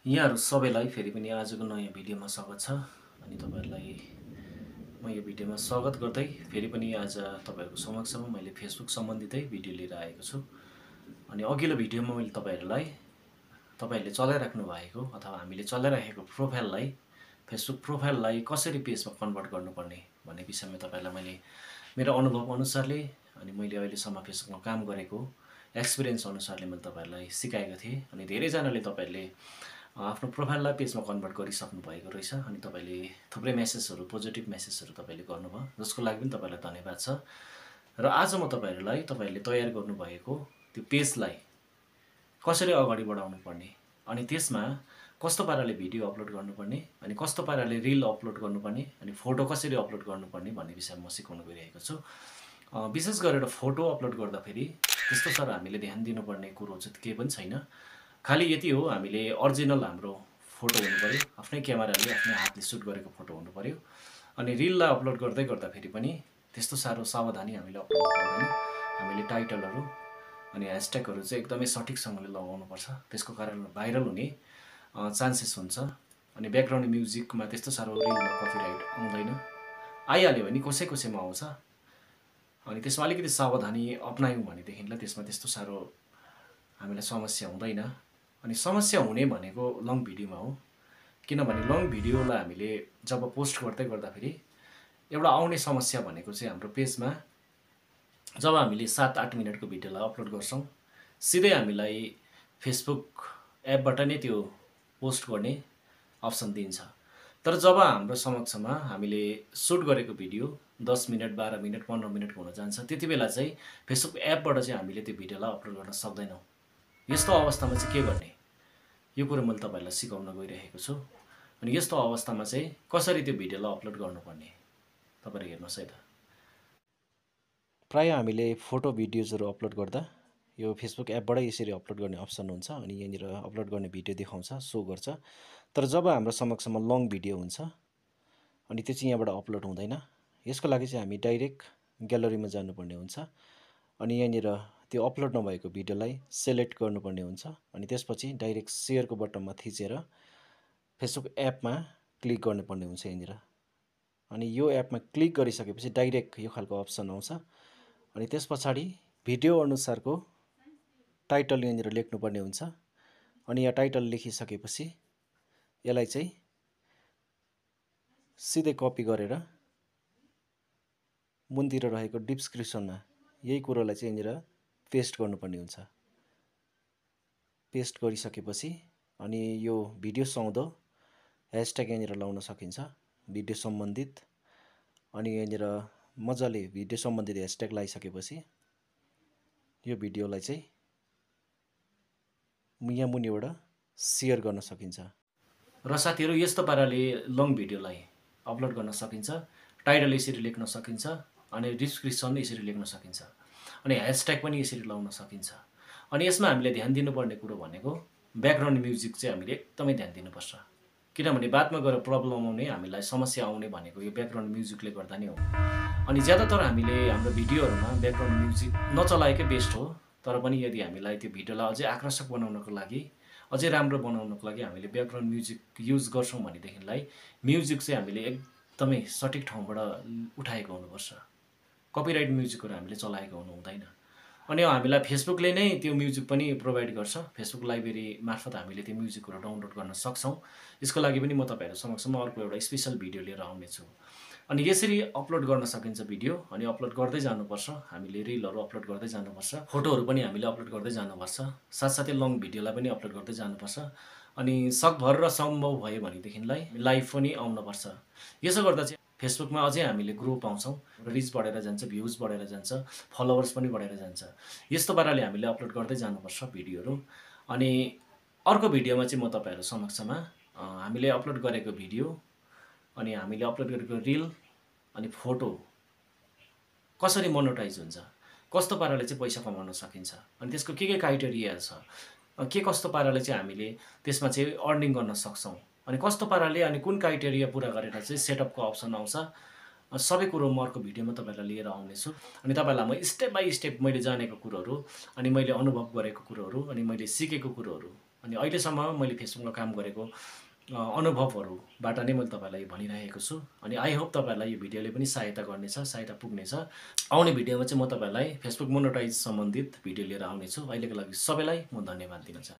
यहाँहरु सबैलाई फेरि पनि आजको नयाँ भिडियोमा स्वागत छ। अनि तपाईहरुलाई म यो भिडियोमा स्वागत गर्दै फेरि पनि आज तपाईहरुको समक्षमा मैले फेसबुक सम्बन्धितै भिडियो लिएर आएको छु। अनि अघिल्लो भिडियोमा मैले तपाईहरुले चलाइराख्नु भएको अथवा हामीले चलाइराखेको प्रोफाइललाई फेसबुक प्रोफाइललाई कसरी पेजमा कन्भर्ट गर्नुपर्ने भन्ने विषयमा तपाईहरुलाई मैले मेरो अनुभव अनुसारले अनि मैले अहिलेसम्म फेसबुकमा काम गरेको एक्सपिरियन्स अनुसारले मैले तपाईहरुलाई सिकाएको थिएँ। अनि धेरै जनाले तपाईहरुले आफ्नो प्रोफाइललाई पेजमा कन्भर्ट गरिसक्नु भएको रहेछ। अनि तपाईले थुप्रै मेसेजहरु पोजिटिभ मेसेजहरु तपाईले गर्नुभयो, जसको लागि पनि तपाईलाई धन्यवाद छ। र आज म तपाईहरुलाई तपाईले तयार गर्नुभएको त्यो पेजलाई कसरी अगाडि बढाउनु पर्ने अनि त्यसमा कस्तो पाराले भिडियो अपलोड गर्नुपर्ने अनि कस्तो पाराले रिल अपलोड गर्नुपर्ने अनि फोटो कसरी अपलोड गर्नुपर्ने भन्ने विषयमा म सिकाउन गइरहेको छु। विशेष गरेर फोटो अपलोड गर्दाखेरि त्यस्तो साह्रो हामीले ध्यान दिनुपर्ने कुरो चाहिँ केही पनि छैन। खाली यति हो, हामीले ओरिजिनल हाम्रो फोटो हुनु पर्यो, आफ्नै क्यामेराले आफ्नै हातले सुट गरेको फोटो हुनु पर्यो। अनि रिललाई अपलोड गर्दाखेरि पनि त्यस्तो साह्रो सावधानी हामीले अपनाउनु पर्दैन। हामीले टाइटलहरु अनि ह्याशट्यागहरु चाहिँ एकदमै सठिकसँगले लगाउनु पर्छ। त्यसको कारण भाइरल हुने चान्सेस हुन्छ। अनि ब्याकग्राउन्ड म्युजिकमा त्यस्तो साह्रो रिलमा कपिराइट आउँदैन, आइहाल्यो भने कसैमा आउँछ। अनि त्यसमा अलिकति सावधानी अपनायौं भनेदेखिलाई त्यसमा त्यस्तो साह्रो हामीलाई समस्या हुँदैन। अनि समस्या हुने भनेको लङ भिडियोमा हो, किनभने लङ भिडियोलाई हामीले जब पोस्ट गर्दाखेरि एउटा आउने समस्या भनेको चाहिँ हाम्रो पेजमा जब हामीले 7-8 मिनेटको भिडियोलाई अपलोड गर्छौं सिधै हामीलाई फेसबुक एपबाट नै त्यो पोस्ट गर्ने अप्सन दिन्छ। तर जब हाम्रो समक्षमा हामीले सुट गरेको भिडियो 10 मिनेट 12 मिनेट 15 मिनेटको हुन जान्छ, त्यतिबेला चाहिँ फेसबुक एपबाट चाहिँ हामीले त्यो भिडियोलाई अपलोड गर्न सक्दैनौं। यस्तो अवस्थामा चाहिँ के गर्ने, यो कुरा मैले तपाईहरुलाई सिकाउन गइरहेको छु। अनि यस्तो अवस्थामा चाहिँ कसरी त्यो भिडियोलाई अपलोड गर्नुपर्ने तपाईहरु हेर्नुस् है त। प्राय हामीले फोटो भिडियोजहरु अपलोड गर्दा यो फेसबुक एपबाट यसरी अपलोड गर्ने अप्सन हुन्छ। अनि यहाँनिर अपलोड गर्ने भिडियो देखाउँछ, शो गर्छ। तर जब हाम्रो समक्षमा लङ भिडियो हुन्छ अनि त्यो चाहिँ यहाँबाट अपलोड हुँदैन। यसको लागि चाहिँ हामी डाइरेक्ट ग्यालरीमा जानुपर्ने हुन्छ। अनि यहाँनिर त्यो अपलोड नभएको भिडियोलाई सिलेक्ट गर्नुपर्ने हुन्छ। अनि त्यसपछि डाइरेक्ट शेयरको बटनमा थिचेर फेसबुक एपमा क्लिक गर्नुपर्ने हुन्छ यहाँनिर। अनि यो एपमा क्लिक गरिसकेपछि डाइरेक्ट यो खालको अप्सन आउँछ। अनि त्यसपछाडी भिडियो अनुसारको टाइटल यहाँनिर लेख्नुपर्ने हुन्छ। अनि यहाँ टाइटल लेखिसकेपछि यसलाई चाहिँ सिधै कपी गरेर मुनतिर रहेको डिस्क्रिप्सनमा यही कुरोलाई चाहिँ यहाँनिर पेस्ट गर्नुपर्ने हुन्छ। पेस्ट गरिसकेपछि अनि यो भिडियो सुहाउँदो ह्याशट्याग यहाँनिर लाउन सकिन्छ, भिडियो सम्बन्धित। अनि यहाँनिर मजाले भिडियो सम्बन्धित ह्याशट्याग लगाइसकेपछि यो भिडियोलाई चाहिँ यहाँ मुनिबाट शेयर गर्न सकिन्छ। र साथीहरु, यस्तो पाराले लङ भिडियोलाई अपलोड गर्न सकिन्छ। टाइटल यसरी लेख्न सकिन्छ अनि डिस्क्रिप्सन यसरी लेख्न सकिन्छ अनि ह्याशट्याग पनि यसरी लाउन सकिन्छ। अनि यसमा हामीले ध्यान दिनुपर्ने कुरो भनेको ब्याकग्राउन्ड म्युजिक चाहिँ हामीले एकदमै ध्यान दिनुपर्छ। किनभने बादमा गएर प्रब्लम आउने, हामीलाई समस्या आउने भनेको यो ब्याकग्राउन्ड म्युजिकले गर्दा नै हो। अनि ज्यादातर हामीले हाम्रो भिडियोहरुमा ब्याकग्राउन्ड म्युजिक नचलाएकै बेस्ट हो। तर पनि यदि हामीलाई त्यो भिडियोलाई अझै आकर्षक बनाउनको लागि, अझै राम्रो बनाउनको लागि हामीले ब्याकग्राउन्ड म्युजिक युज गर्छौं भनेदेखिलाई म्युजिक चाहिँ हामीले एकदमै सठिक ठाउँबाट उठाएको हुनुपर्छ। कपिराइट म्युजिकहरु हामीले चलाएको हुनु हुँदैन। अनि हामीलाई फेसबुकले नै त्यो म्युजिक पनि प्रोवाइड गर्छ। फेसबुक लाइब्रेरी मार्फत हामीले त्यो म्युजिकहरु डाउनलोड गर्न सक्छौं। यसको लागि पनि म तपाईहरु समक्षमा अर्को एउटा स्पेशल भिडियो लिएर आउने छु। अनि यसरी अपलोड गर्न सकिन्छ भिडियो। अनि अपलोड गर्दै जानुपर्छ, हामीले रिलहरु अपलोड गर्दै जानुपर्छ, फोटोहरु पनि हामीले अपलोड गर्दै जानुपर्छ, साथसाथै लङ भिडियोलाई पनि अपलोड गर्दै जानुपर्छ। अनि सकभर र सम्भव भयो भनेदेखिलाई लाइभ पनि आउनुपर्छ। यसो गर्दा चाहिँ फेसबुकमा अझै हामीले ग्रो पाउँछौं, रिच बढेर जान्छ, भ्युज बढेर जान्छ, फलोवर्स पनि बढेर जान्छ। यस्तो पाराले हामीले अपलोड गर्दै जानुपर्छ भिडियोहरु। अनि अर्को भिडियोमा चाहिँ म तपाईहरु समक्षमा हामीले अपलोड गरेको भिडियो अनि हामीले अपलोड गरेको रिल अनि फोटो कसरी मोनेटाइज हुन्छ, कस्तो पाराले चाहिँ पैसा कमाउन सकिन्छ, अनि त्यसको के क्राइटेरिया छ, के कस्तो पाराले चाहिँ हामीले त्यसमा चाहिँ अर्निङ गर्न सक्छौं, अनि कस्तो पाराले अनि कुन क्राइटेरिया पूरा गरेर चाहिँ सेटअपको अप्सन आउँछ, सबै कुरो म अर्को भिडियोमा तपाईहरुलाई लिएर आउने छु। अनि तपाईहरुलाई म स्टेप बाइ स्टेप मैले जानेको कुरोहरु अनि मैले अनुभव गरेको कुरोहरु अनि मैले सिकेको कुरोहरु अनि अहिलेसम्म मैले फेसबुकमा काम गरेको अनुभवहरूबाट नै मैले तपाईँलाई भनिरहेको छु। अनि आई होप तपाईँहरूलाई यो भिडियोले पनि सहायता गर्नेछ, सहायता पुग्नेछ। आउने भिडियोमा चाहिँ म तपाईँलाई फेसबुक मोनेटाइज सम्बन्धित भिडियो लिएर आउनेछु। अहिलेको लागि सबैलाई म धन्यवाद दिन चाहन्छु।